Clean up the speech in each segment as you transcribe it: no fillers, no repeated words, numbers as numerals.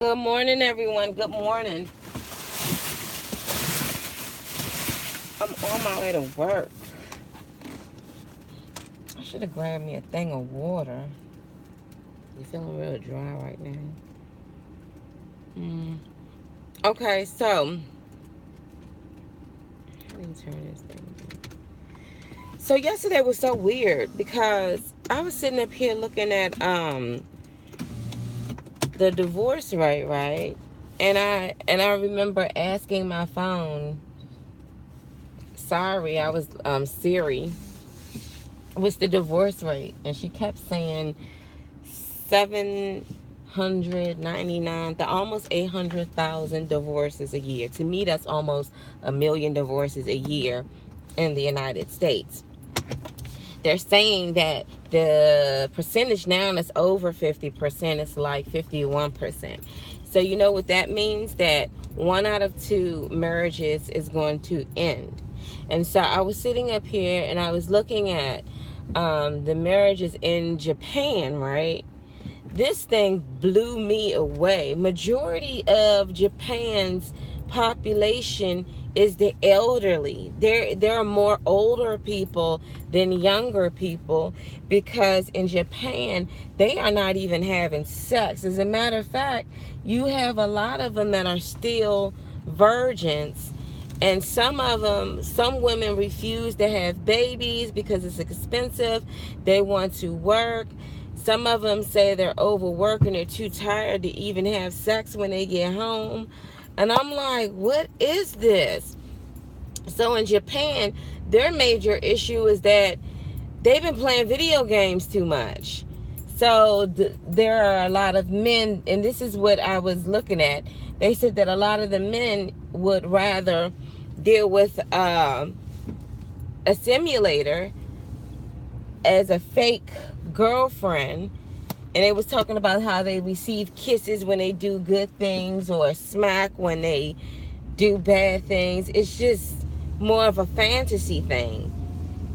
Good morning, everyone. Good morning. I'm on my way to work. I should have grabbed me a thing of water. You feeling real dry right now? Okay, so how do you turn this thing? So yesterday was so weird because I was sitting up here looking at the divorce rate, right? And I remember asking my phone, sorry, I was Siri, what's the divorce rate? And she kept saying 799, the almost 800,000 divorces a year. To me, that's almost a million divorces a year in the United States. They're saying that the percentage now is over 50%. It's like 51%. So you know what that means? That 1 out of 2 marriages is going to end. And so I was sitting up here and I was looking at the marriages in Japan, right? This thing blew me away. Majority of Japan's population is the elderly. There are more older people than younger people because in Japan they are not even having sex. As a matter of fact, you have a lot of them that are still virgins, and some women refuse to have babies because it's expensive. They want to work. Some of them say they're overworked and they're too tired to even have sex when they get home. And I'm like, what is this? So in Japan, their major issue is that they've been playing video games too much. So there are a lot of men, and this is what I was looking at. They said that a lot of the men would rather deal with a simulator as a fake girlfriend, and they was talking about how they receive kisses when they do good things or smack when they do bad things. It's just more of a fantasy thing.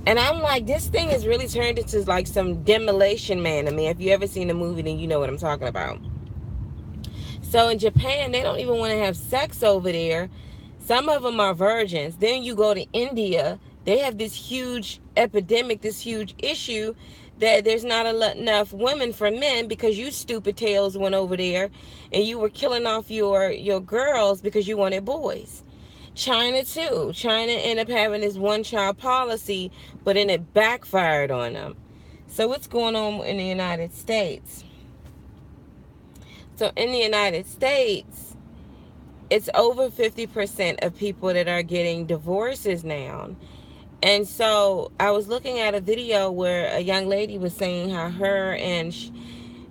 And I'm like, this thing has really turned into like some Demolition Man to me. If you ever seen the movie, then you know what I'm talking about. So in Japan, they don't even want to have sex over there. Some of them are virgins. Then you go to India, they have this huge epidemic, this huge issue that there's not enough women for men because you stupid tails went over there and you were killing off your girls because you wanted boys. China too. China ended up having this one child policy, but then it backfired on them. So what's going on in the United States? So in the United States, it's over 50% of people that are getting divorces now. And so I was looking at a video where a young lady was saying how her and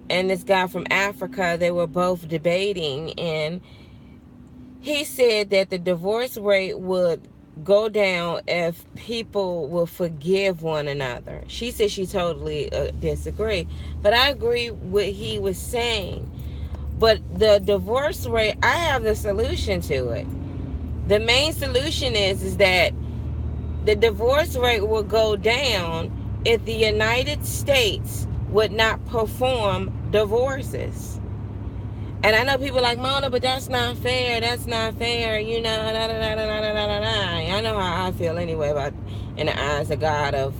this guy from Africa, they were both debating, and he said that the divorce rate would go down if people will forgive one another. She said she totally disagreed, but I agree with what he was saying. But the divorce rate, I have the solution to it. The main solution is that the divorce rate will go down if the United States would not perform divorces. And I know people are like, Mona, but that's not fair. That's not fair. You know, da, da, da, da, da, da, da, da. I know how I feel anyway about in the eyes of God of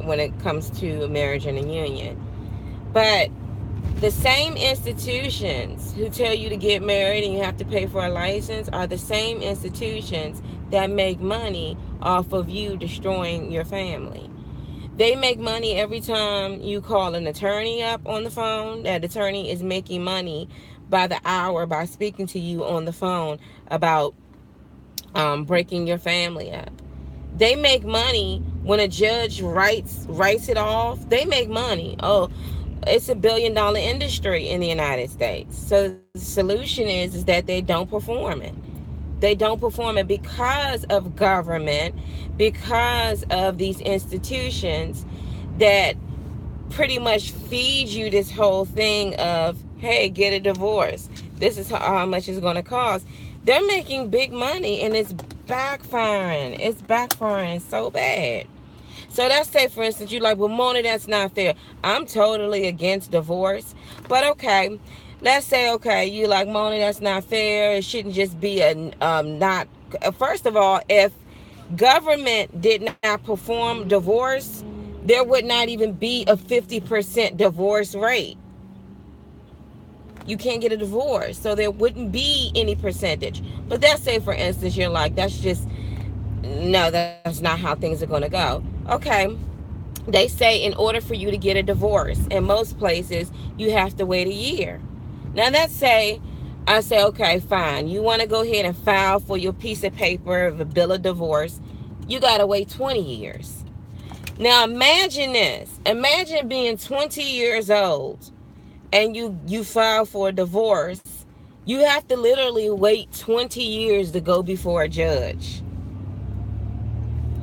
when it comes to marriage and a union. But the same institutions who tell you to get married and you have to pay for a license are the same institutions that make money off of you destroying your family. They make money every time you call an attorney up on the phone. That attorney is making money by the hour by speaking to you on the phone about breaking your family up. They make money when a judge writes it off. They make money. Oh, it's $1 billion industry in the United States. So the solution is that they don't perform it. They don't perform it because of government, because of these institutions that pretty much feed you this whole thing of, hey, get a divorce. This is how much it's going to cost. They're making big money and it's backfiring. It's backfiring so bad. So let's say, for instance, you're like, well, Mona, that's not fair. I'm totally against divorce. But okay, let's say, okay, you like, Mona, that's not fair. It shouldn't just be a not. First of all, if government did not perform divorce, there would not even be a 50% divorce rate. You can't get a divorce, so there wouldn't be any percentage. But let's say, for instance, you're like, that's just no, that's not how things are going to go. Okay, they say in order for you to get a divorce, in most places, you have to wait a year. Now, let's say I say, okay, fine. You want to go ahead and file for your piece of paper of a bill of divorce. You got to wait 20 years. Now, imagine this. Imagine being 20 years old and you file for a divorce. You have to literally wait 20 years to go before a judge.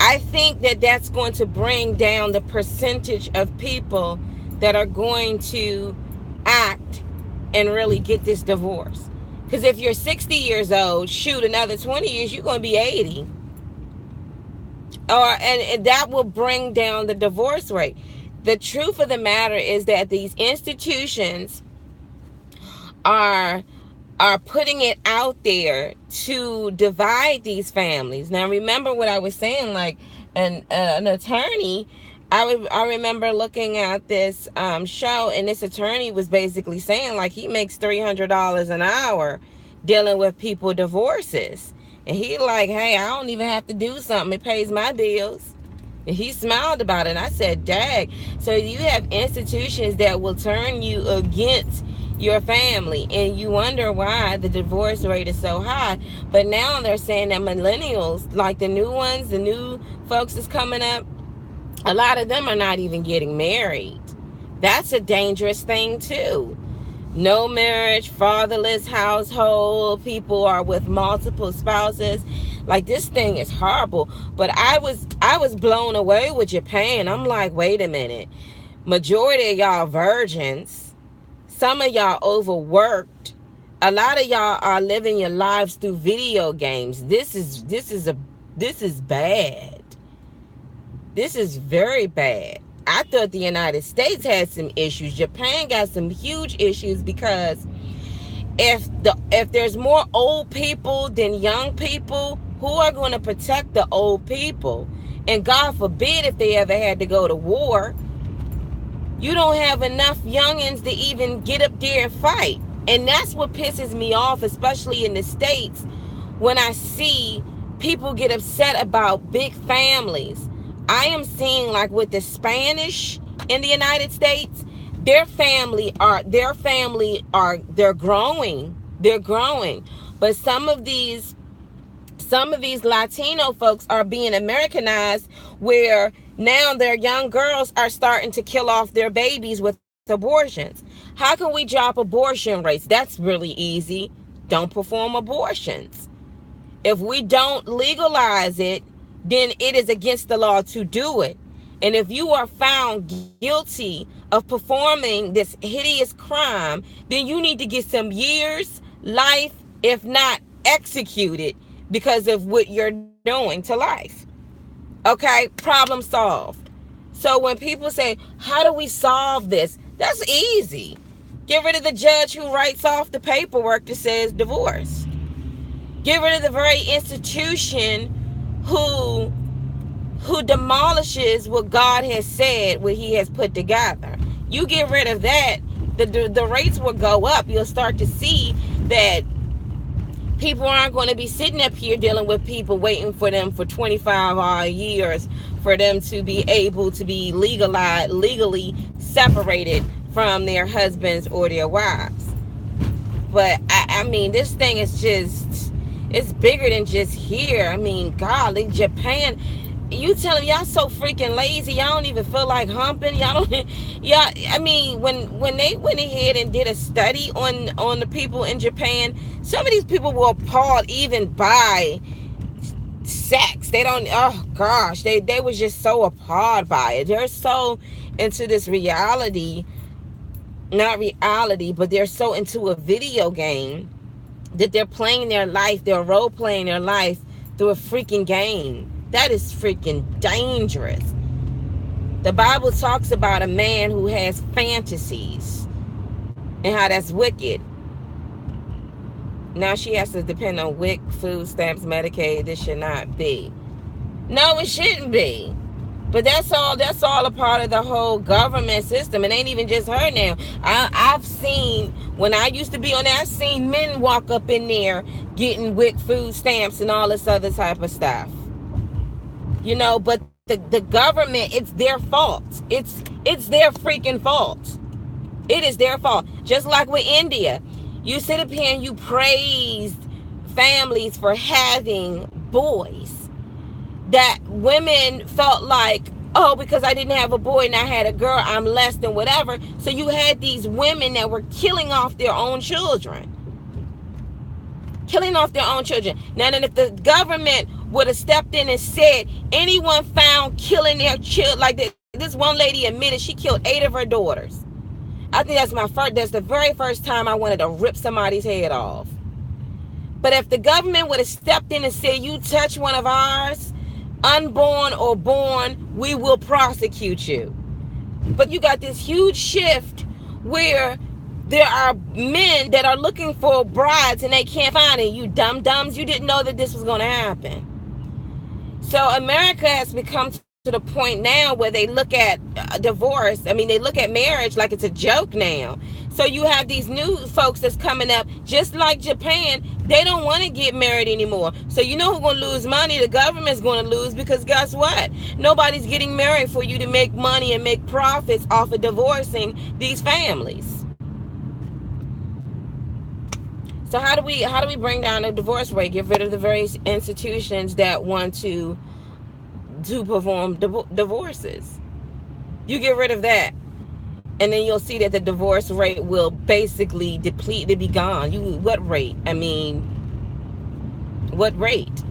I think that that's going to bring down the percentage of people that are going to act and really get this divorce. Because if you're 60 years old, shoot, another 20 years, you're going to be 80. And that will bring down the divorce rate. The truth of the matter is that these institutions are putting it out there to divide these families. Now, remember what I was saying, like an attorney, I remember looking at this show, and this attorney was basically saying, like, he makes $300 an hour dealing with people divorces. And he like, hey, I don't even have to do something. It pays my bills. And he smiled about it. And I said, dang. So you have institutions that will turn you against your family, and you wonder why the divorce rate is so high. But now they're saying that millennials, like the new ones, the new folks that's coming up, a lot of them are not even getting married. That's a dangerous thing too. No marriage, fatherless household, people are with multiple spouses. Like, this thing is horrible. But I was blown away with Japan. I'm like, wait a minute. Majority of y'all virgins. Some of y'all overworked. A lot of y'all are living your lives through video games. This is bad. This is very bad. I thought the United States had some issues. Japan got some huge issues, because if there's more old people than young people, who are going to protect the old people? And God forbid if they ever had to go to war, you don't have enough youngins to even get up there and fight. And that's what pisses me off, especially in the States, when I see people get upset about big families. I am seeing, like, with the Spanish in the United States, they're growing. They're growing. But some of these Latino folks are being Americanized, where now their young girls are starting to kill off their babies with abortions. How can we drop abortion rates? That's really easy. Don't perform abortions. If we don't legalize it, then it is against the law to do it. And if you are found guilty of performing this hideous crime, then you need to get some years, life, if not executed, because of what you're doing to life. Okay, problem solved. So when people say, how do we solve this? That's easy. Get rid of the judge who writes off the paperwork that says divorce. Get rid of the very institution who demolishes what God has said, what he has put together. You get rid of that, the rates will go up. You'll start to see that people aren't going to be sitting up here dealing with people waiting for them for 25 odd years for them to be able to be legally separated from their husbands or their wives. But I mean, this thing is just, it's bigger than just here. I mean, golly, Japan, you tell them y'all so freaking lazy, y'all don't even feel like humping. Y'all don't, y'all, I mean, when they went ahead and did a study on the people in Japan, some of these people were appalled even by sex. They don't, oh gosh, they was just so appalled by it. They're so into this reality, not reality, but they're so into a video game that they're playing their life, they're role playing their life through a freaking game. That is freaking dangerous. The Bible talks about a man who has fantasies and how that's wicked. Now she has to depend on WIC, food stamps, Medicaid. This should not be. No, it shouldn't be. But that's all a part of the whole government system. It ain't even just her now. I've seen, when I used to be on there, I've seen men walk up in there getting WIC food stamps and all this other type of stuff. You know, but the government, it's their fault. It's their freaking fault. It is their fault. Just like with India. You sit up here and you praised families for having boys. That women felt like, oh, because I didn't have a boy and I had a girl, I'm less than whatever. So you had these women that were killing off their own children. Killing off their own children. Now, then if the government would have stepped in and said, anyone found killing their children, like this one lady admitted she killed 8 of her daughters. I think that's the very first time I wanted to rip somebody's head off. But if the government would have stepped in and said, you touch one of ours, unborn or born, we will prosecute you. But you got this huge shift where there are men that are looking for brides and they can't find it. You dum-dums, you didn't know that this was going to happen. So America has become to the point now where they look at divorce. I mean, they look at marriage like it's a joke now. So you have these new folks that's coming up, just like Japan. They don't want to get married anymore. So you know who's going to lose money? The government's going to lose, because guess what? Nobody's getting married for you to make money and make profits off of divorcing these families. So how do we bring down the divorce rate? Get rid of the various institutions that want to perform divorces. You get rid of that, and then you'll see that the divorce rate will basically deplete, to be gone. What rate? I mean, what rate?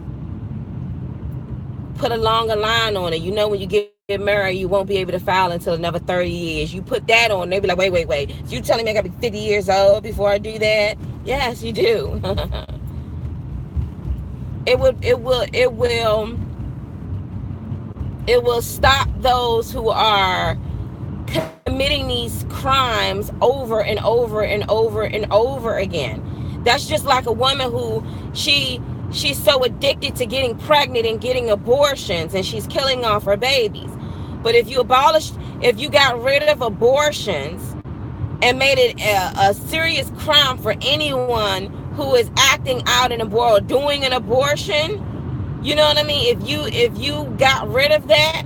Put a longer line on it. You know, when you get married, you won't be able to file until another 30 years. You put that on, they be like, wait. So you telling me I gotta be 50 years old before I do that? Yes, you do. It will stop those who are committing these crimes over and over and over and over again. That's just like a woman who she's so addicted to getting pregnant and getting abortions, and she's killing off her babies. But if you got rid of abortions and made it a serious crime for anyone who is acting out in abortion, doing an abortion, you know what I mean? If you got rid of that,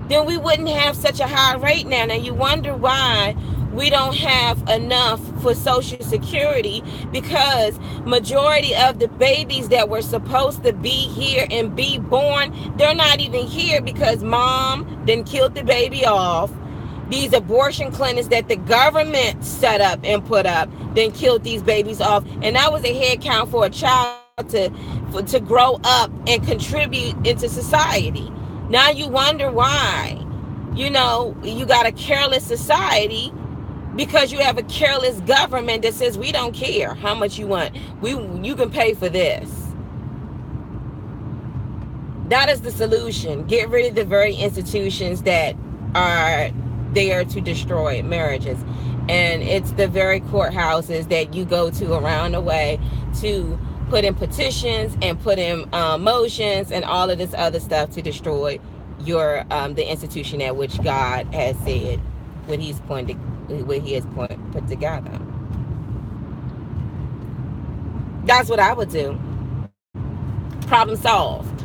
then we wouldn't have such a high rate now. Now you wonder why we don't have enough for Social Security, because majority of the babies that were supposed to be here and be born, they're not even here because mom then killed the baby off. These abortion clinics that the government set up and put up then killed these babies off, and that was a head count for a child to grow up and contribute into society. Now you wonder why, you know, you got a careless society because you have a careless government that says we don't care how much you want. You can pay for this. That is the solution. Get rid of the very institutions that are there to destroy marriages. And it's the very courthouses that you go to around the way to put in petitions and put in motions and all of this other stuff to destroy your the institution at which God has said what He has put together. That's what I would do. Problem solved.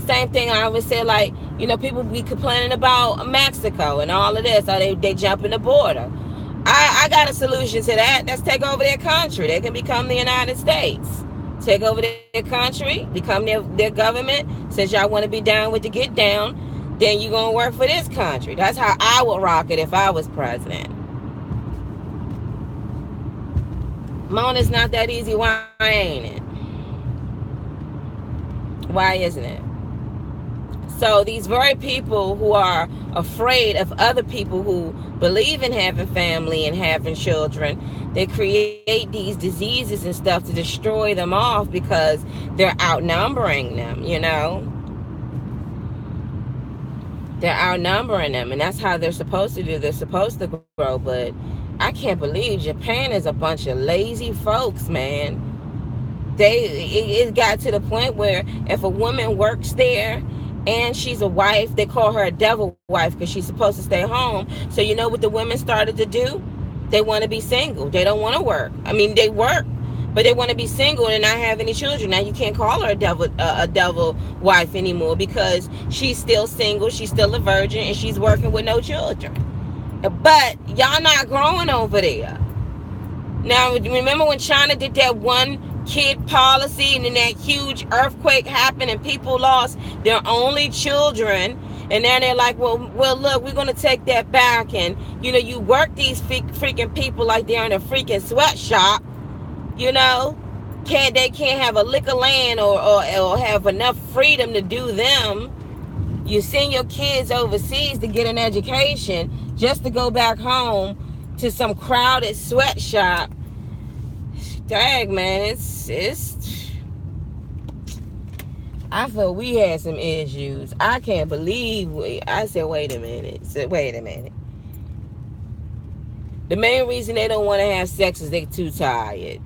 Same thing I always say, like, you know, people be complaining about Mexico and all of this, or they jump in the border. I got a solution to that. Let's take over their country. They can become the United States. Take over their country, become their government. Since y'all want to be down with the get down, then you're going to work for this country. That's how I would rock it if I was president. Mona, it's not that easy. Why ain't it? Why isn't it? So these very people who are afraid of other people who believe in having family and having children, they create these diseases and stuff to destroy them off because they're outnumbering them, you know. They're outnumbering them, and that's how they're supposed to do. They're supposed to grow, but I can't believe Japan is a bunch of lazy folks, man. It got to the point where if a woman works there and she's a wife, they call her a devil wife because she's supposed to stay home. So you know what the women started to do? They want to be single. They don't want to work. I mean, they work, but they want to be single and not have any children. Now you can't call her a devil wife anymore because she's still single, she's still a virgin, and she's working with no children. But y'all not growing over there. Now, remember when China did that one kid policy and then that huge earthquake happened and people lost their only children? And then they're like, well, look, we're going to take that back. And, you know, you work these freaking people like they're in a freaking sweatshop, you know? They can't have a lick of land or have enough freedom to do them. You send your kids overseas to get an education just to go back home to some crowded sweatshop. Dang, man, it's I feel we had some issues. I can't believe I said, wait a minute. The main reason they don't want to have sex is they too tired.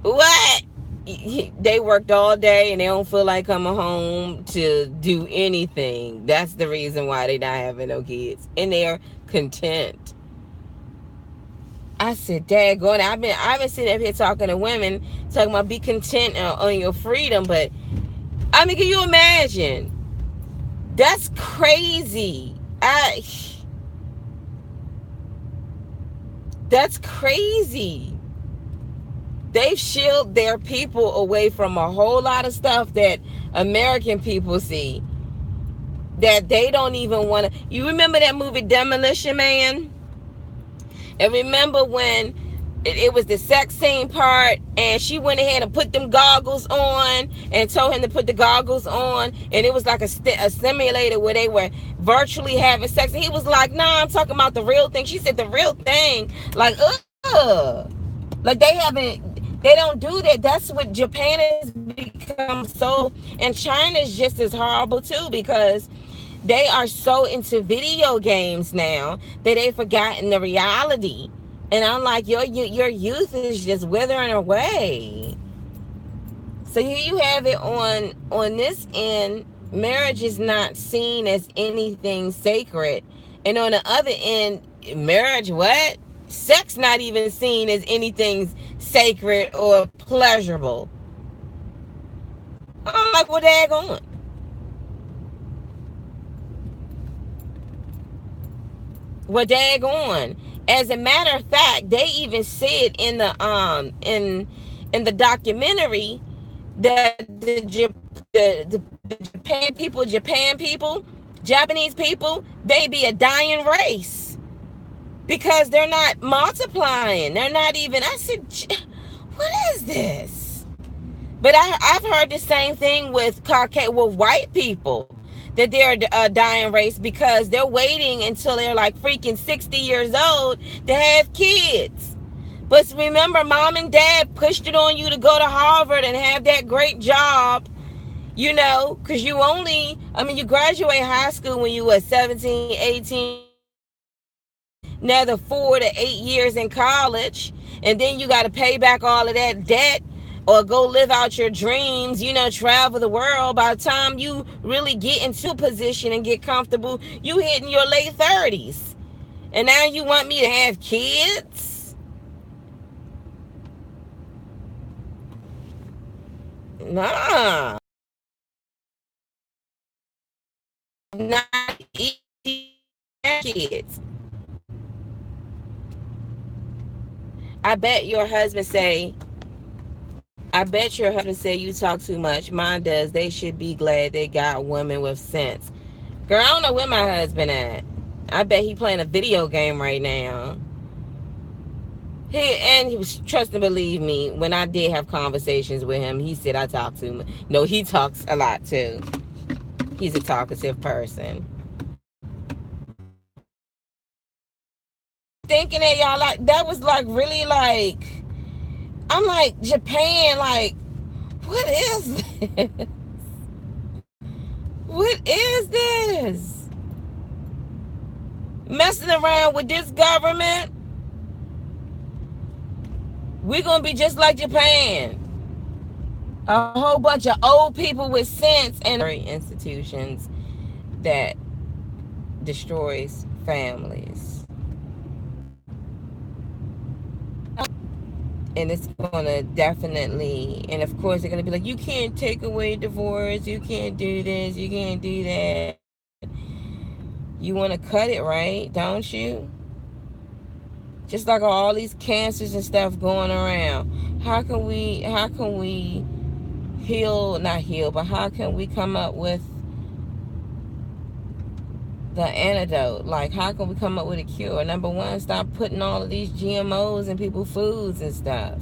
What? They worked all day and they don't feel like coming home to do anything. That's the reason why they not having no kids. And they're content. I said, daggone, I've been sitting up here talking to women, talking about be content on your freedom, but I mean, can you imagine? That's crazy. That's crazy. They've shielded their people away from a whole lot of stuff that American people see that they don't even want to. You remember that movie Demolition Man? And remember when it was the sex scene part and she went ahead and put them goggles on and told him to put the goggles on, and it was like a simulator where they were virtually having sex, and he was like, nah, I'm talking about the real thing. She said the real thing. Like, like they don't do that. That's what Japan has become. So, and China's just as horrible too, because they are so into video games now that they've forgotten the reality. And I'm like, your youth is just withering away. So here you have it on this end, marriage is not seen as anything sacred. And on the other end, marriage, what? Sex not even seen as anything sacred or pleasurable. I'm like, well, daggone. Well, daggone. As a matter of fact, they even said in the in the documentary that the Japan people, Japanese people, they be a dying race because they're not multiplying. They're not even. I said, what is this? But I've heard the same thing with white people, that they're a dying race because they're waiting until they're like freaking 60 years old to have kids. But remember, mom and dad pushed it on you to go to Harvard and have that great job, you know, because you graduate high school when you were 17, 18, another 4 to 8 years in college, and then you got to pay back all of that debt or go live out your dreams, you know, travel the world. By the time you really get into a position and get comfortable, you hitting your late 30s. And now you want me to have kids? Nah. Not easy kids. I bet your husband say you talk too much. Mine does. They should be glad they got women with sense. Girl, I don't know where my husband at. I bet he playing a video game right now. He was, trust and believe me, when I did have conversations with him, he said I talk too much. No, he talks a lot too. He's a talkative person. Thinking that y'all like, that was like really like, I'm like, Japan, like, what is this? What is this? Messing around with this government? We're going to be just like Japan. A whole bunch of old people with sense and institutions that destroys families. And it's going to definitely, and of course they're going to be like, you can't take away divorce, you can't do this, you can't do that. You want to cut it, right? Don't you? Just like all these cancers and stuff going around. How can we heal, not heal, but how can we come up with the antidote? Like, how can we come up with a cure? Number one, stop putting all of these GMOs in people's foods and stuff.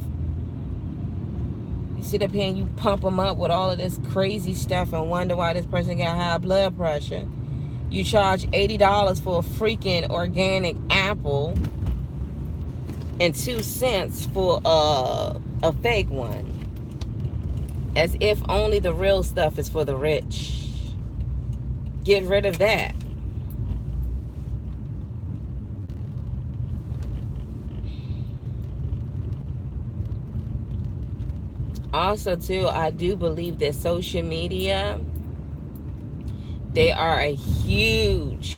You sit up here and you pump them up with all of this crazy stuff and wonder why this person got high blood pressure. You charge $80 for a freaking organic apple and 2 cents for a fake one. As if only the real stuff is for the rich. Get rid of that. Also, too, I do believe that social media, they are a huge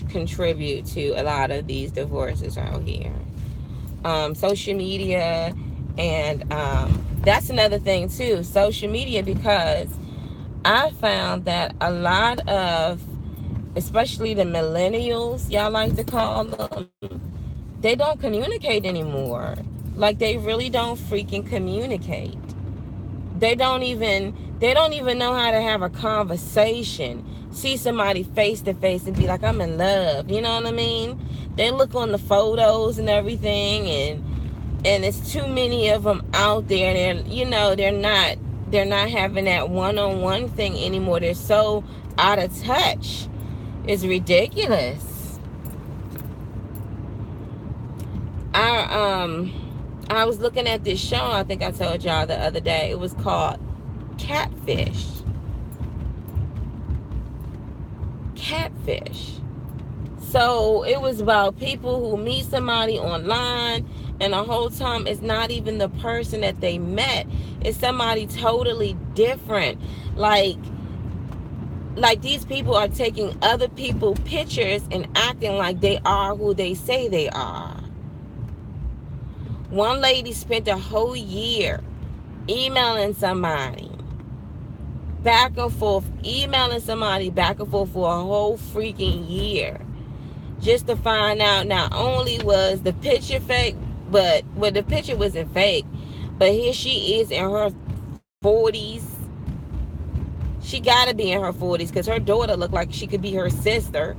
contribute to a lot of these divorces out here. Social media, and that's another thing too, social media, because I found that a lot of, especially the millennials, y'all like to call them, they don't communicate anymore. Like, they really don't freaking communicate. They don't even know how to have a conversation. See somebody face to face and be like, I'm in love. You know what I mean? They look on the photos and everything, and it's too many of them out there. They're not having that one-on-one thing anymore. They're so out of touch. It's ridiculous. I was looking at this show, I think I told y'all the other day. It was called Catfish. Catfish. So it was about people who meet somebody online, and the whole time it's not even the person that they met. It's somebody totally different. Like these people are taking other people's pictures and acting like they are who they say they are. One lady spent a whole year emailing somebody back and forth, for a whole freaking year, just to find out not only was the picture fake, but the picture wasn't fake, but here she is in her 40s. She gotta be in her 40s because her daughter looked like she could be her sister.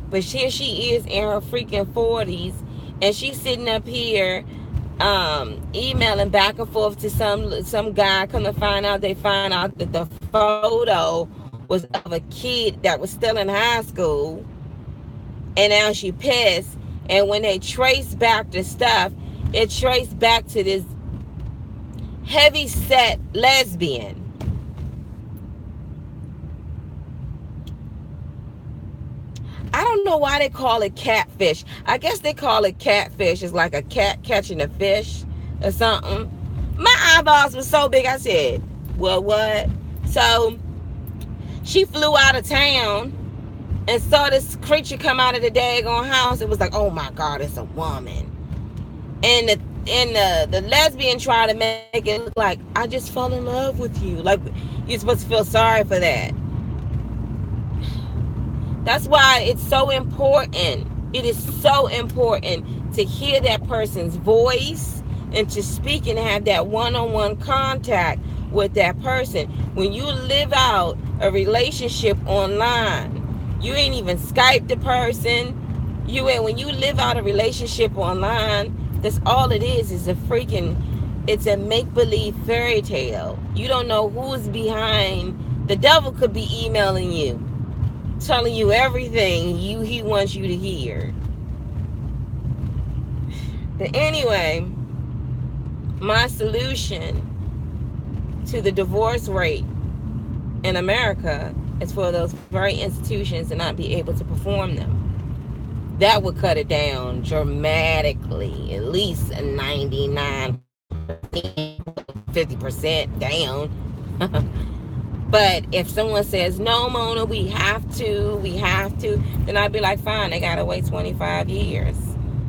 But here she is in her freaking 40s, and she's sitting up here emailing back and forth to some guy. Come to find out, they find out that the photo was of a kid that was still in high school, and now she pissed. And when they trace back the stuff, it traced back to this heavy set lesbian. I don't know why they call it catfish. I guess they call it catfish. It's like a cat catching a fish or something. My eyeballs were so big, I said, well, what? So she flew out of town and saw this creature come out of the daggone house. It was like, oh my God, it's a woman. And the lesbian tried to make it look like, I just fell in love with you. Like, you're supposed to feel sorry for that. That's why it's so important. It is so important to hear that person's voice and to speak and have that one-on-one contact with that person. When you live out a relationship online, you ain't even Skype the person. When you live out a relationship online, that's all it is it's a make-believe fairy tale. You don't know who's behind. The devil could be emailing you, telling you everything he wants you to hear. But anyway, my solution to the divorce rate in America is for those very institutions to not be able to perform them. That would cut it down dramatically, at least 99, 50% down. But if someone says, no, Mona, we have to, then I'd be like, fine, they got to wait 25 years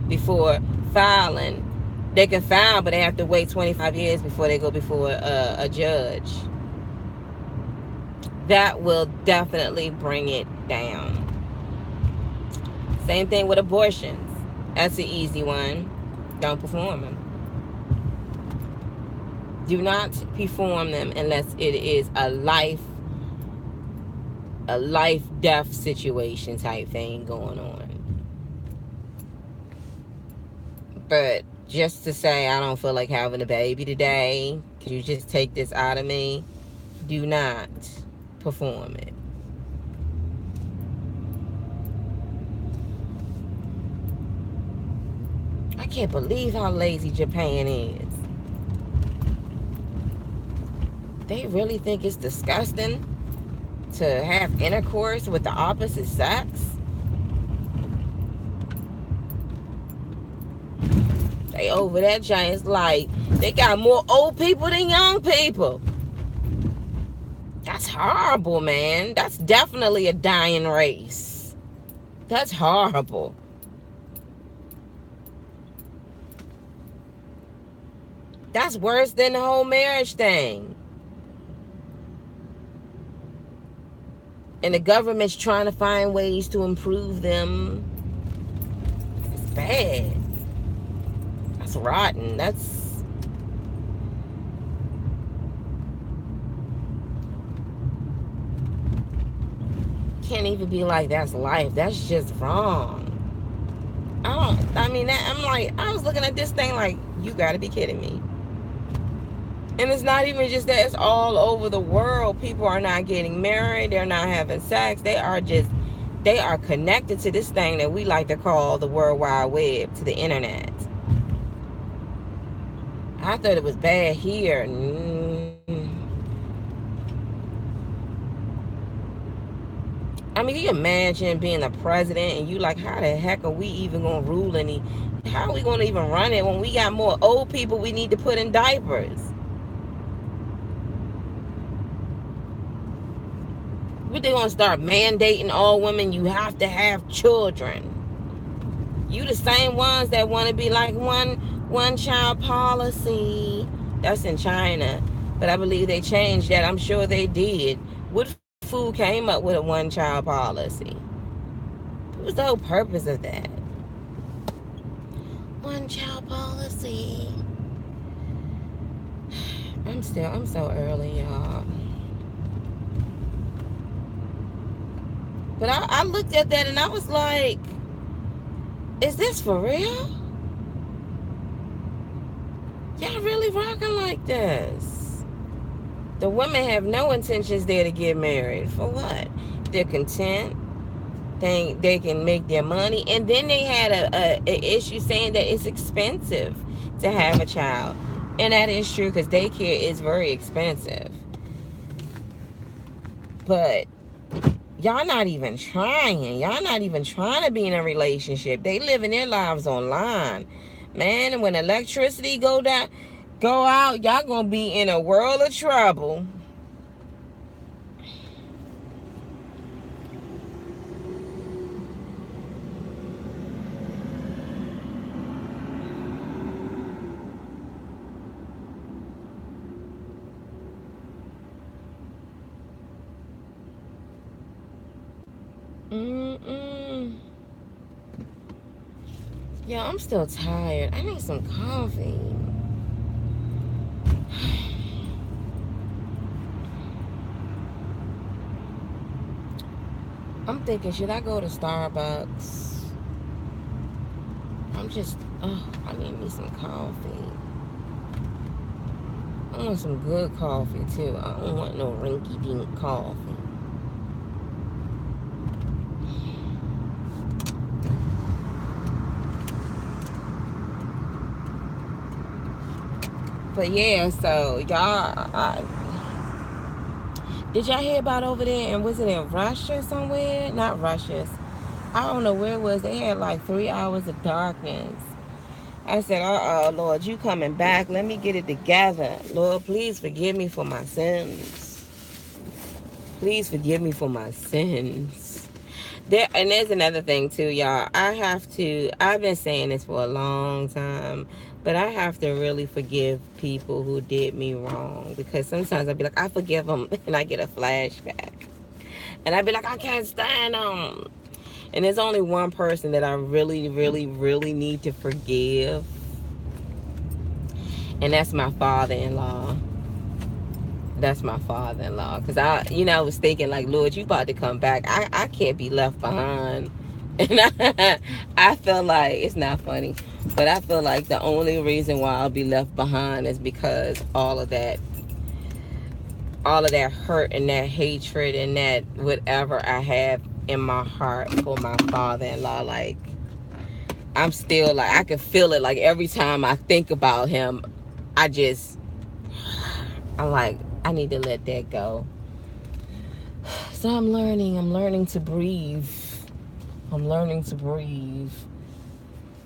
before filing. They can file, but they have to wait 25 years before they go before a judge. That will definitely bring it down. Same thing with abortions. That's the easy one. Don't perform them. Do not perform them unless it is a life death situation type thing going on. But just to say I don't feel like having a baby today, could you just take this out of me? Do not perform it. I can't believe how lazy Japan is. They really think it's disgusting to have intercourse with the opposite sex? They over that giant's like, they got more old people than young people. That's horrible, man. That's definitely a dying race. That's horrible. That's worse than the whole marriage thing. And the government's trying to find ways to improve them. It's bad. That's rotten. That's... Can't even be like that's life. That's just wrong. I'm like, I was looking at this thing like, you gotta be kidding me. And it's not even just that, it's all over the world. People are not getting married. They're not having sex. They are connected to this thing that we like to call the World Wide Web, to the internet. I thought it was bad here. I mean, can you imagine being the president and you like, how the heck are we even going to rule how are we going to even run it when we got more old people we need to put in diapers? But they're going to start mandating all women, you have to have children. You the same ones that want to be like one child policy. That's in China. But I believe they changed that. I'm sure they did. What food came up with a one child policy? What was the whole purpose of that? One child policy. I'm so early, y'all. But I looked at that and I was like, is this for real? Y'all really rocking like this? The women have no intentions there to get married. For what? They're content. They can make their money. And then they had a issue saying that it's expensive to have a child. And that is true because daycare is very expensive. But y'all not even trying. Y'all not even trying to be in a relationship. They living their lives online. Man, and when electricity go out, y'all gonna be in a world of trouble. Yeah, I'm still tired. I need some coffee. I'm thinking, should I go to Starbucks? I need me some coffee. I want some good coffee too. I don't want no rinky-dink coffee. But yeah, so y'all, did y'all hear about over there? And was it in Russia somewhere? Not Russia. I don't know where it was. They had like 3 hours of darkness. I said, Lord, you coming back. Let me get it together. Lord, please forgive me for my sins. Please forgive me for my sins. And there's another thing too, y'all. I've been saying this for a long time, but I have to really forgive people who did me wrong, because sometimes I'll be like, I forgive them, and I get a flashback. And I'd be like, I can't stand them. And there's only one person that I really, really, really need to forgive, and that's my father-in-law. That's my father-in-law. Because I was thinking, like, Lord, you about to come back. I can't be left behind. And I feel like, it's not funny, but I feel like the only reason why I'll be left behind is because all of that hurt and that hatred and that whatever I have in my heart for my father-in-law. Like, I'm still like, I can feel it. Like, every time I think about him, I'm like, I need to let that go. So I'm learning to breathe. I'm learning to breathe.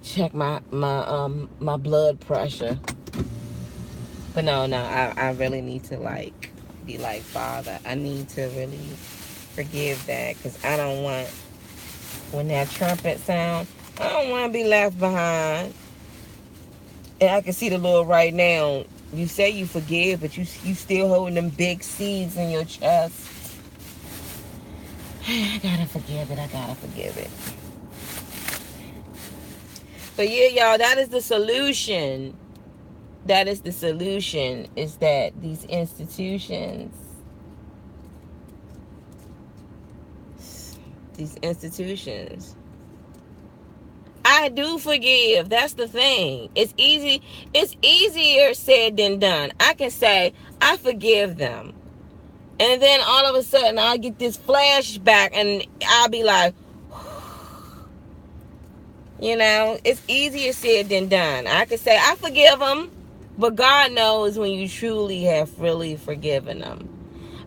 Check my blood pressure. But no, I really need to, like, be like, Father, I need to really forgive that, because I don't want, when that trumpet sound, I don't want to be left behind. And I can see the Lord right now. You say you forgive, but you still holding them big seeds in your chest. I gotta forgive it. I gotta forgive it. But yeah, y'all, that is the solution. That is the solution, is that these institutions, I do forgive. That's the thing. It's easy. It's easier said than done. I can say, I forgive them. And then all of a sudden, I'll get this flashback and I'll be like, it's easier said than done. I could say, I forgive them. But God knows when you truly have really forgiven them.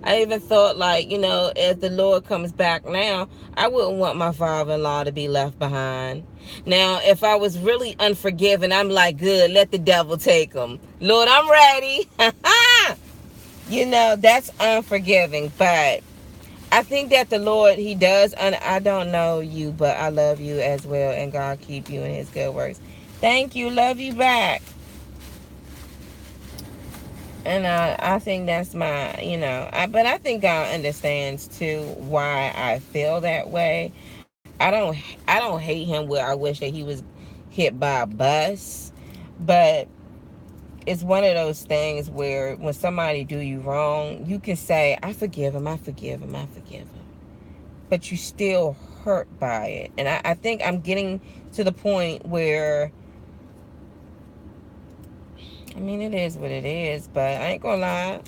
I even thought, like, if the Lord comes back now, I wouldn't want my father-in-law to be left behind. Now, if I was really unforgiving, I'm like, good, let the devil take him. Lord, I'm ready. That's unforgiving. But I think that the Lord, he does, and I don't know you, but I love you as well, and God keep you in his good works. Thank you. Love you back. And I think that's my, but I think God understands too why I feel that way. I don't hate him where I wish that he was hit by a bus, but it's one of those things where when somebody do you wrong, you can say, I forgive him, I forgive him, I forgive him. But you still hurt by it. And I think I'm getting to the point where, I mean, it is what it is, but I ain't gonna lie.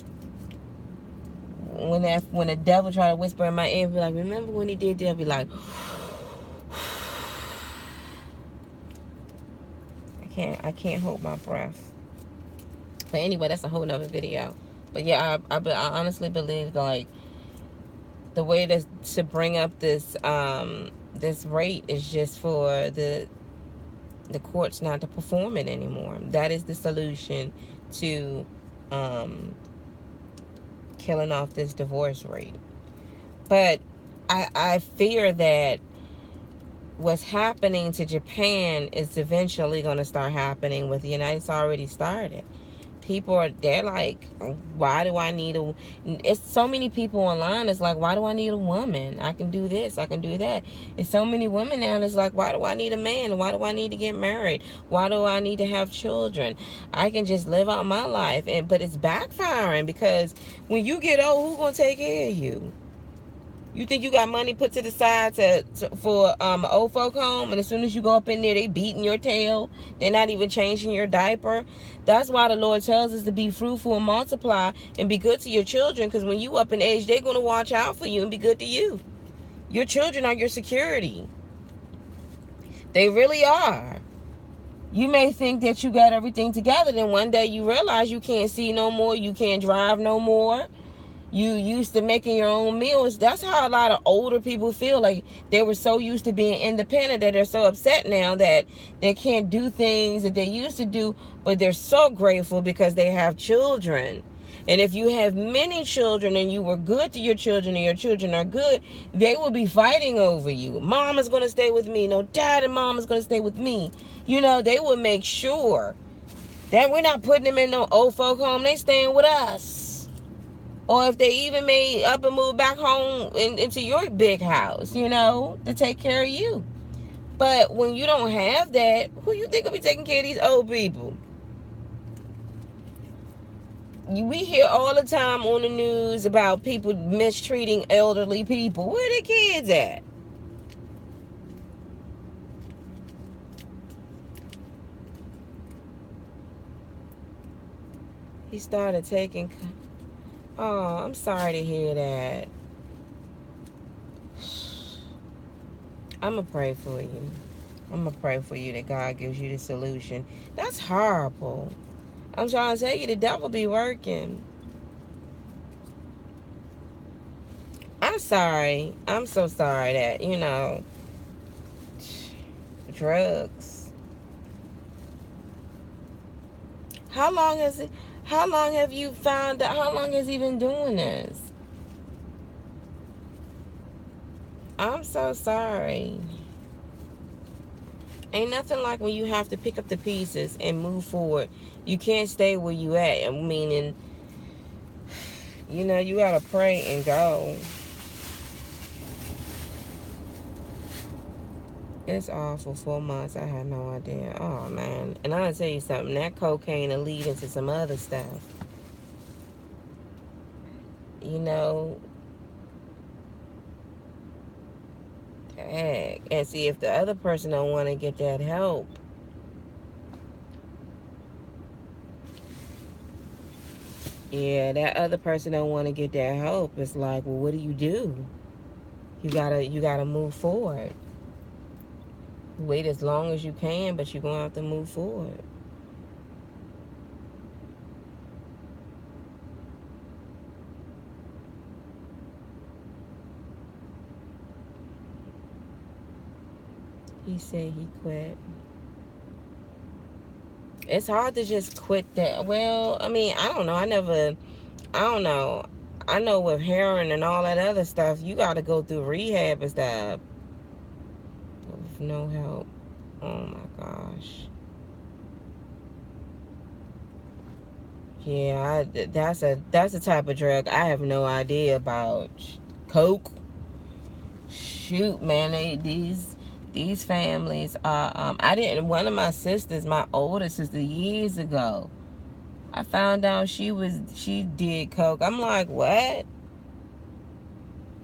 When the devil try to whisper in my ear, be like, remember when he did that? I'll be like, I can't hold my breath. But anyway, that's a whole nother video. But yeah, I honestly believe, like, the way to bring up this rate is just for the courts not to perform it anymore. That is the solution to killing off this divorce rate. But I fear that what's happening to Japan is eventually going to start happening with the United States. Already started. They're like, why do I need it's so many people online. It's like, why do I need a woman? I can do this, I can do that. It's so many women now. It's like, why do I need a man? Why do I need to get married? Why do I need to have children? I can just live out my life. But it's backfiring, because when you get old, who's gonna take care of you? You think you got money put to the side for old folk home, and as soon as you go up in there, they beating your tail. They're not even changing your diaper. That's why the Lord tells us to be fruitful and multiply and be good to your children, because when you up in age, they're going to watch out for you and be good to you. Your children are your security. They really are. You may think that you got everything together, then one day you realize you can't see no more, you can't drive no more. You used to making your own meals. That's how a lot of older people feel. Like they were so used to being independent that they're so upset now that they can't do things that they used to do, but they're so grateful because they have children. And if you have many children and you were good to your children and your children are good, they will be fighting over you. Mom is going to stay with me. No, dad and mom is going to stay with me. You know, they will make sure that we're not putting them in no old folk home. They staying with us. Or if they even may up and move back home into your big house, you know, to take care of you. But when you don't have that, who you think will be taking care of these old people? We hear all the time on the news about people mistreating elderly people. Where the kids at? He started taking... Oh, I'm sorry to hear that. I'm going to pray for you. I'm going to pray for you that God gives you the solution. That's horrible. I'm trying to tell you, the devil be working. I'm sorry. I'm so sorry that, you know, drugs. How long have you found out? How long has he been doing this? I'm so sorry. Ain't nothing like when you have to pick up the pieces and move forward. You can't stay where you at. Meaning, you know, you gotta pray and go. It's awful. 4 months. I had no idea. Oh, man. And I'll tell you something. That cocaine will lead into some other stuff. You know. Heck. And see, if the other person don't want to get that help. Yeah, that other person don't want to get that help. It's like, well, what do? You gotta move forward. Wait as long as you can, but you're gonna have to move forward. He said he quit. It's hard to just quit that. Well, I mean, I don't know. I don't know. I know with heroin and all that other stuff, you got to go through rehab and stuff. With no help. Oh my gosh. Yeah, that's a type of drug I have no idea about. Coke. Shoot, man, these families are. One of my sisters, my older sister, years ago, I found out she did coke. I'm like, what?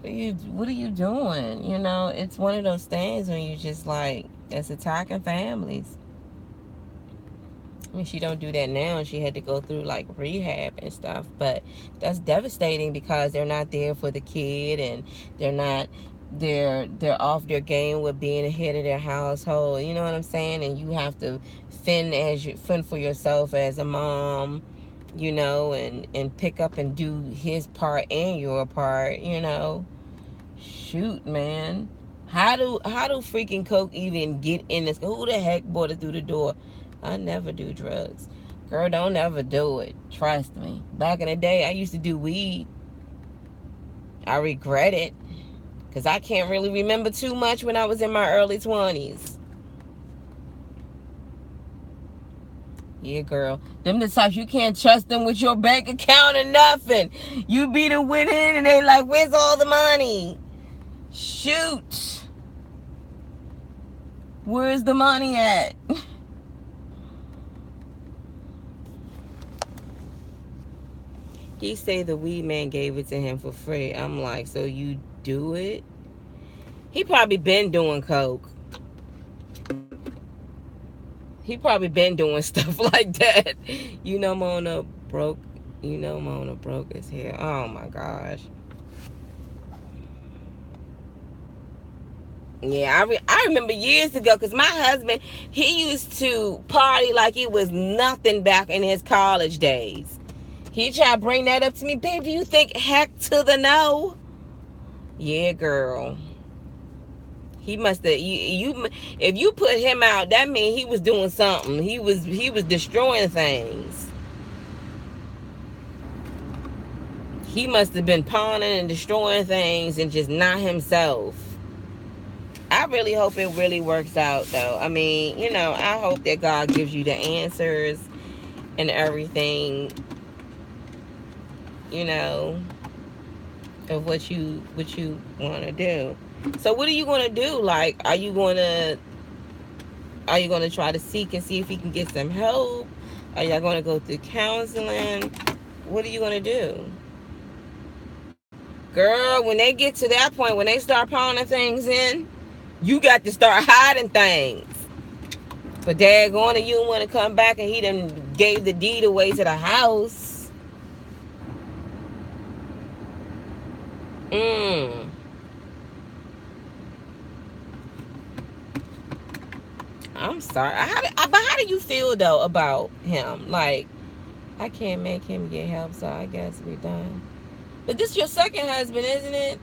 What are you doing? You know, it's one of those things when you just like, it's attacking families. I mean, she don't do that now. She had to go through like rehab and stuff, but that's devastating because they're not there for the kid, and they're off their game with being the head of their household. You know what I'm saying? And you have to fend for yourself as a mom, you know, and pick up and do his part and your part, you know. Shoot, man. How do freaking coke even get in this? Who the heck brought it through the door? I never do drugs. Girl, don't ever do it. Trust me. Back in the day, I used to do weed. I regret it. Because I can't really remember too much when I was in my early 20s. Yeah, girl. Them the types you can't trust them with your bank account or nothing. You be the win in and they like, where's all the money? Shoot. Where's the money at? He say the weed man gave it to him for free. I'm like, so you do it? He probably been doing coke. He probably been doing stuff like that. You know, Mona broke his hair. Oh my gosh. Yeah, I remember years ago, because my husband, he used to party like it was nothing back in his college days. He tried to bring that up to me. Babe, do you think heck to the no? Yeah, girl. He must have you if you put him out, that means he was doing something. He was destroying things. He must have been pawning and destroying things and just not himself. I really hope it really works out though. I mean, I hope that God gives you the answers and everything, you know, of what you want to do. So what are you going to do? Like, are you going to try to seek and see if you can get some help? Are y'all going to go through counseling? What are you going to do? Girl, when they get to that point, when they start pawning things in, you got to start hiding things. But daggone it, you want to come back and he done gave the deed away to the house. I'm sorry. But how do you feel though about him? Like, I can't make him get help, so I guess we're done. But this is your second husband, isn't it?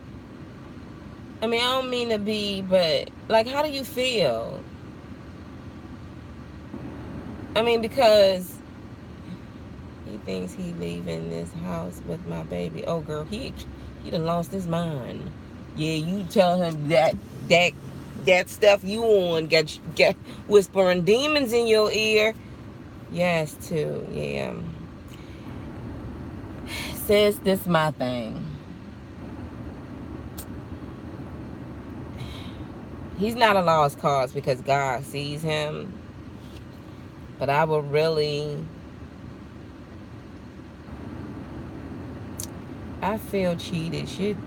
I mean, I don't mean to be, but like, how do you feel? I mean, because he thinks he leaving this house with my baby. Oh, girl, he done lost his mind. Yeah, you tell him that stuff you on get whispering demons in your ear. Yes, too. Yeah. Says this my thing. He's not a lost cause because God sees him. But I will really... I feel cheated should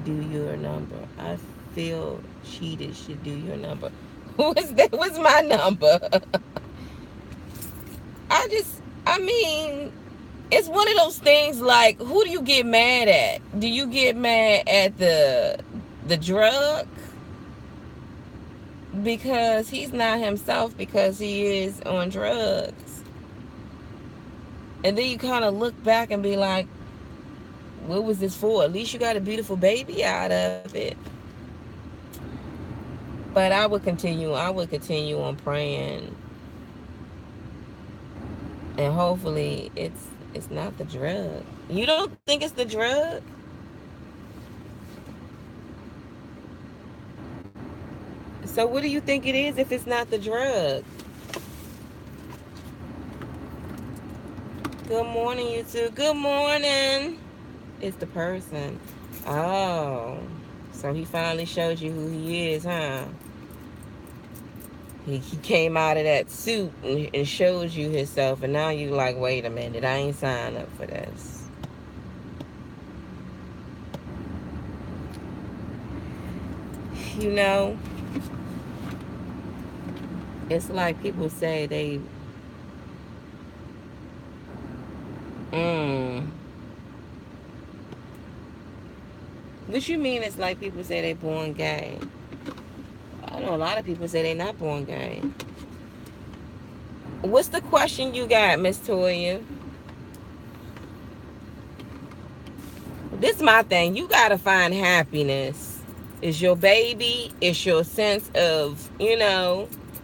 do your number. I feel cheated should do your number. What's my number? I mean, it's one of those things like, who do you get mad at? Do you get mad at the drug? Because he's not himself because he is on drugs. And then you kind of look back and be like, what was this for? At least you got a beautiful baby out of it. But I would continue on praying. And hopefully it's not the drug. You don't think it's the drug? So what do you think it is if it's not the drug? Good morning, you two. Good morning. It's the person. Oh. So he finally showed you who he is, huh? He came out of that suit and showed you himself, and now you like, wait a minute, I ain't signed up for this. You know, it's like people say they... What you mean it's like people say they born gay? I know a lot of people say they not born gay. What's the question you got, Miss Toya? This is my thing. You gotta find happiness. It's your baby. It's your sense of,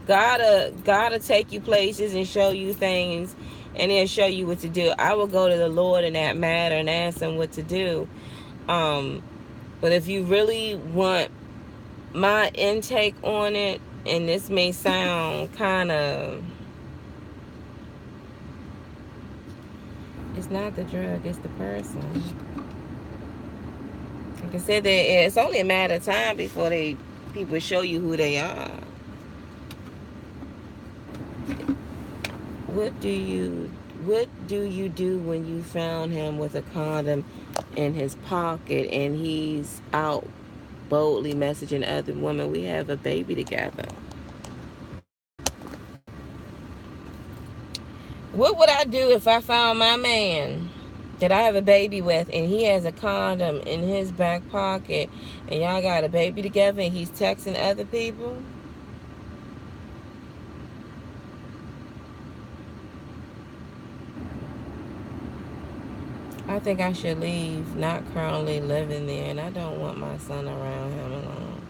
gotta take you places and show you things, and then show you what to do. I will go to the Lord in that matter and ask him what to do. But if you really want my intake on it, and this may sound kind of... It's not the drug, it's the person. Like I said, it's only a matter of time before people show you who they are. What do you do when you found him with a condom in his pocket and he's out boldly messaging other women, we have a baby together? What would I do if I found my man that I have a baby with and he has a condom in his back pocket and y'all got a baby together and he's texting other people? I think I should leave, not currently living there, and I don't want my son around him alone.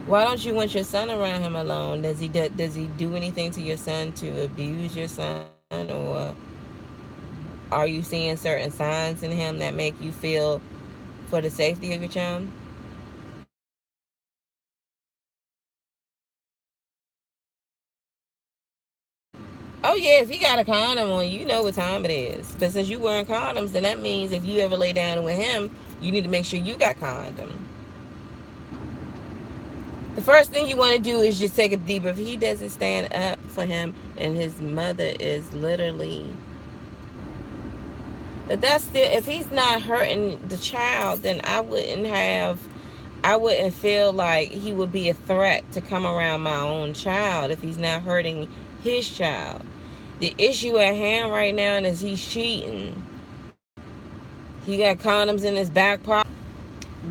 Why don't you want your son around him alone? Does he do anything to your son to abuse your son, or are you seeing certain signs in him that make you feel for the safety of your child? Oh yeah, if he got a condom on, you know what time it is. But since you wearing condoms, then that means if you ever lay down with him, you need to make sure you got condom. The first thing you want to do is just take a deep breath. If he doesn't stand up for him, and his mother is literally, but that's still, if he's not hurting the child, then I wouldn't feel like he would be a threat to come around my own child if he's not hurting his child. The issue at hand right now is he's cheating. He got condoms in his back pocket.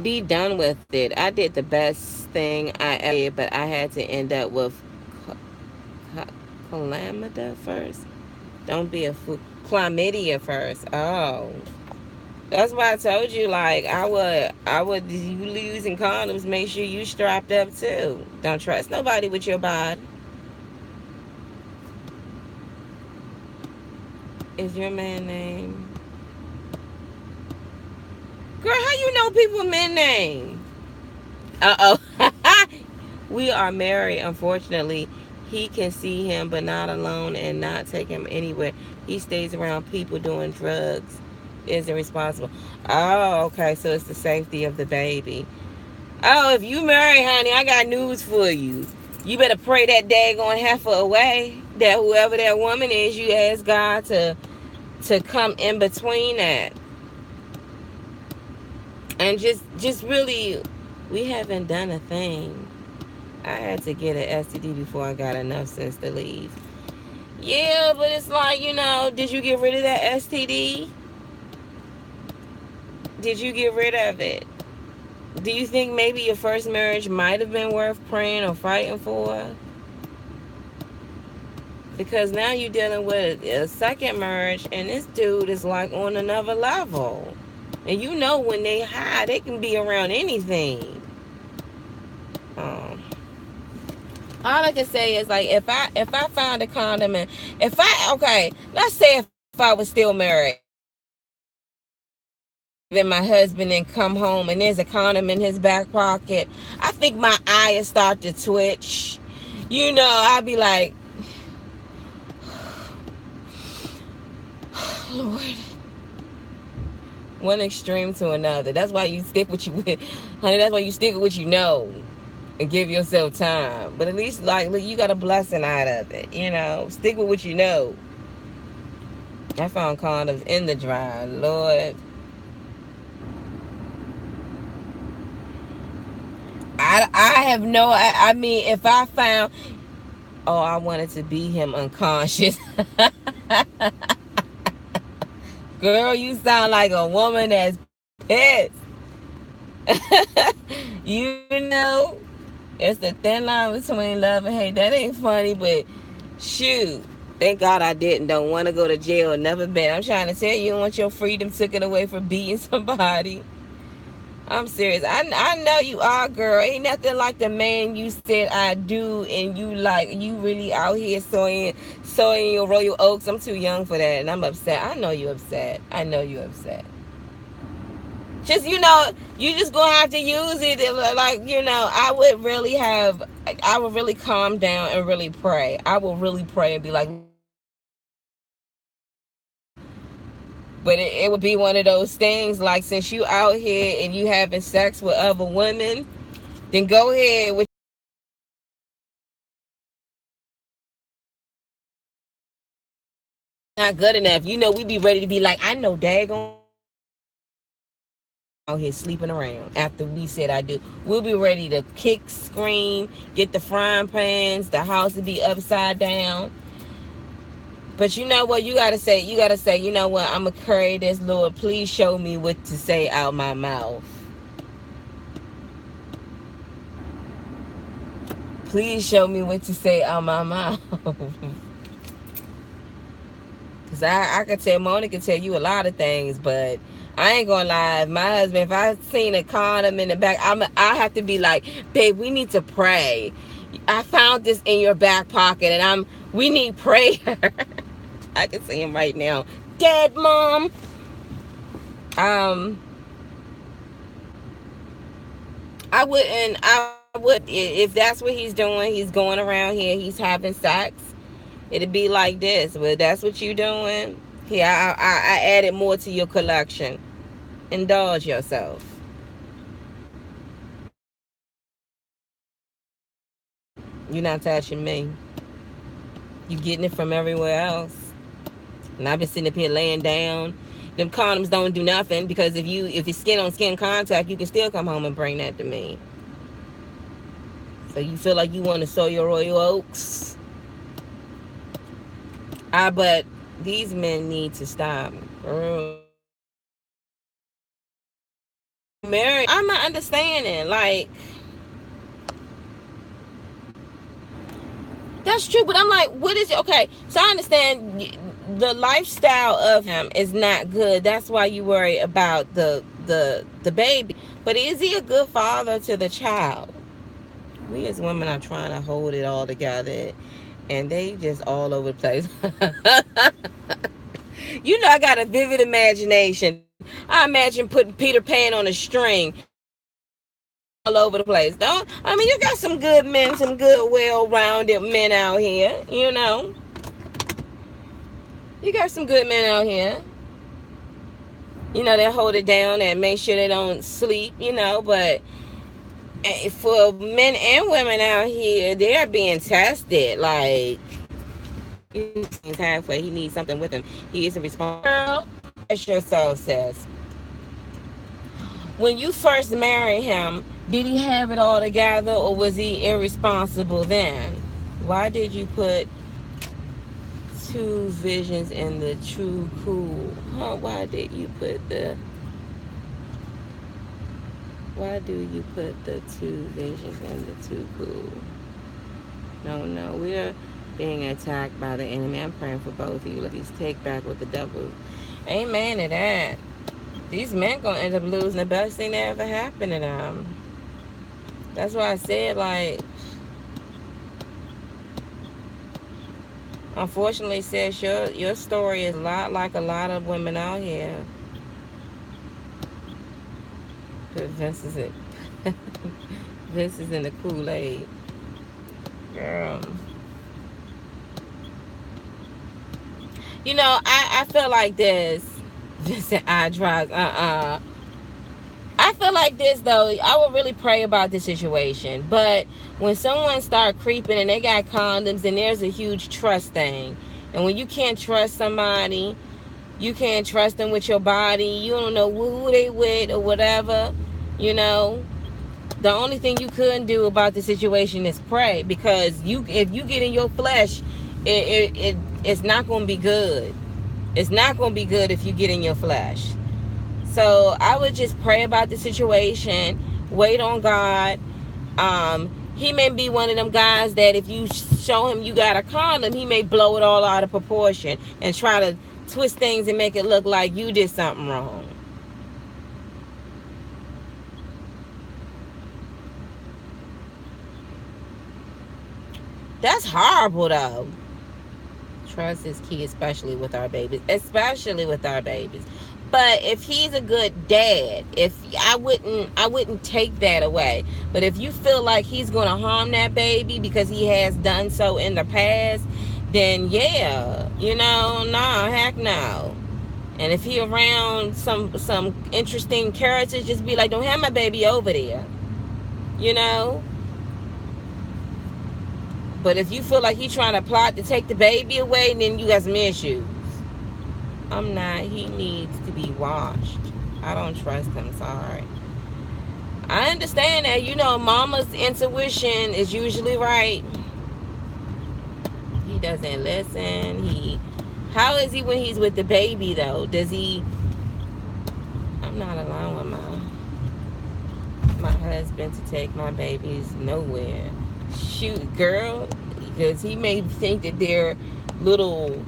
Be done with it. I did the best thing I ever did, but I had to end up with chlamydia first. Don't be a fool. Chlamydia first. Oh. That's why I told you, like, you using condoms, make sure you strapped up too. Don't trust nobody with your body. Is your man name? Girl, how you know people men name? Uh-oh. We are married, unfortunately. He can see him, but not alone, and not take him anywhere. He stays around people doing drugs. Isn't responsible. Oh, okay. So it's the safety of the baby. Oh, if you marry, honey, I got news for you. You better pray that daggone heifer away. That whoever that woman is, you ask God to come in between that. And just really, we haven't done a thing. I had to get an STD before I got enough sense to leave. Yeah, but it's like, did you get rid of that STD? Did you get rid of it? Do you think maybe your first marriage might have been worth praying or fighting for? Because now you're dealing with a second marriage, and this dude is like on another level. And when they high, they can be around anything. Um, all I can say is, like, if I found a condom, and let's say if I was still married, and my husband and come home and there's a condom in his back pocket, I think my eyes start to twitch. I'd be like, Lord. One extreme to another. That's why you stick with honey. That's why you stick with what you know, and give yourself time. But at least, like, look, you got a blessing out of it. Stick with what you know. I found condoms in the dryer. Lord, I have no. I mean, if I found, oh, I wanted to be him unconscious. Girl, you sound like a woman that's pissed. It's the thin line between love and hate. That ain't funny, but shoot. Thank God I didn't. Don't want to go to jail. Never been. I'm trying to tell you, don't want your freedom taken away for beating somebody. I'm serious. I know you are, girl. Ain't nothing like the man you said I do, and you really out here sowing your royal oaks. I'm too young for that, and I'm upset. I know you upset. I know you upset. Just, you just gonna have to use it. Like, I would really calm down and really pray. I will really pray and be like, but it would be one of those things, like, since you out here and you having sex with other women, then go ahead with not good enough. We be ready to be like, I know daggone out here sleeping around after we said I do. We'll be ready to kick, scream, get the frying pans, the house to be upside down. But you know what? You gotta say, you know what? I'm gonna carry this, Lord. Please show me what to say out my mouth. Please show me what to say out my mouth. Because Because I could tell, Monica can tell you a lot of things, but I ain't gonna lie. My husband, if I seen a condom in the back, I have to be like, babe, we need to pray. I found this in your back pocket, and we need prayer. I can see him right now. Dead, Mom. I would, if that's what he's doing, he's going around here, he's having sex, it'd be like this. Well, that's what you doing. Here, I added more to your collection. Indulge yourself. You're not touching me. You getting it from everywhere else. And I've been sitting up here laying down. Them condoms don't do nothing, because if it's skin on skin contact, you can still come home and bring that to me. So you feel like you want to sow your royal oats? But these men need to stop. Girl. Mary, I'm not understanding. Like, that's true, but I'm like, what is it? Okay, so I understand the lifestyle of him is not good. That's why you worry about the baby. But is he a good father to the child? We as women are trying to hold it all together, and they just all over the place. You know, I got a vivid imagination. I imagine putting Peter Pan on a string all over the place. Don't I mean, you got some good men, some good, well-rounded men out here, you know. You got some good men out here. You know, they hold it down and make sure they don't sleep, you know, but for men and women out here, they're being tested. Like, he's halfway, he needs something with him. He is a responsible girl. As your soul says. When you first married him, did he have it all together, or was he irresponsible then? Why did you put two visions in the true cool? Huh? Why do you put the two visions in the too cool? No, we're being attacked by the enemy. I'm praying for both of you. Please take back what the devil. Amen to that. These men gonna end up losing the best thing that ever happened to them. That's why I said, like, unfortunately, sis, your story is a lot like a lot of women out here. This is it. This is in the Kool-Aid. Girl. You know, I feel like this. Vincent I drive. I feel like this, though. I would really pray about this situation. But when someone start creeping and they got condoms, and there's a huge trust thing. And when you can't trust somebody, you can't trust them with your body. You don't know who they with or whatever. You know, the only thing you couldn't do about the situation is pray. Because if you get in your flesh, it's not going to be good. It's not going to be good if you get in your flesh. So I would just pray about the situation. Wait on God. He may be one of them guys that if you show him you got a condom, he may blow it all out of proportion and try to twist things and make it look like you did something wrong. That's horrible, though. Trust is key, especially with our babies. But if he's a good dad, I wouldn't take that away. But if you feel like he's going to harm that baby because he has done so in the past, then yeah, you know, nah, heck no. And if he around some interesting characters, just be like, don't have my baby over there, you know. But if you feel like he's trying to plot to take the baby away, then you got some issues. I'm not. He needs to be washed. I don't trust him. Sorry. I understand that, you know, mama's intuition is usually right. He doesn't listen. How is he when he's with the baby, though? Does he... I'm not allowing my husband to take my babies nowhere. Shoot, girl. Because he may think that they're little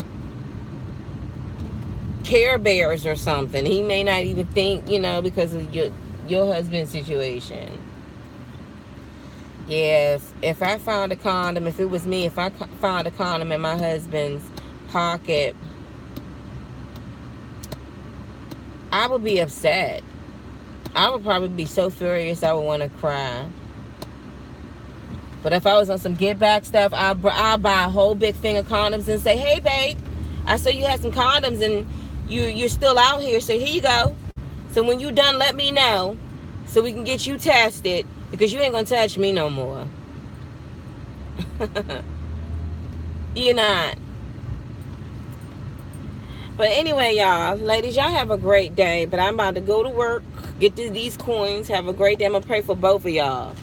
Care Bears or something. He may not even think, you know, because of your husband's situation. Yeah, if I found a condom, if it was me, if I found a condom in my husband's pocket, I would be upset. I would probably be so furious I would want to cry. But if I was on some get back stuff, I'll buy a whole big thing of condoms and say, hey, babe, I saw you had some condoms and you're still out here, so here you go. So when you done, let me know so we can get you tested, because you ain't going to touch me no more. You're not. But anyway, y'all, ladies, y'all have a great day. But I'm about to go to work, get these coins. Have a great day. I'm going to pray for both of y'all.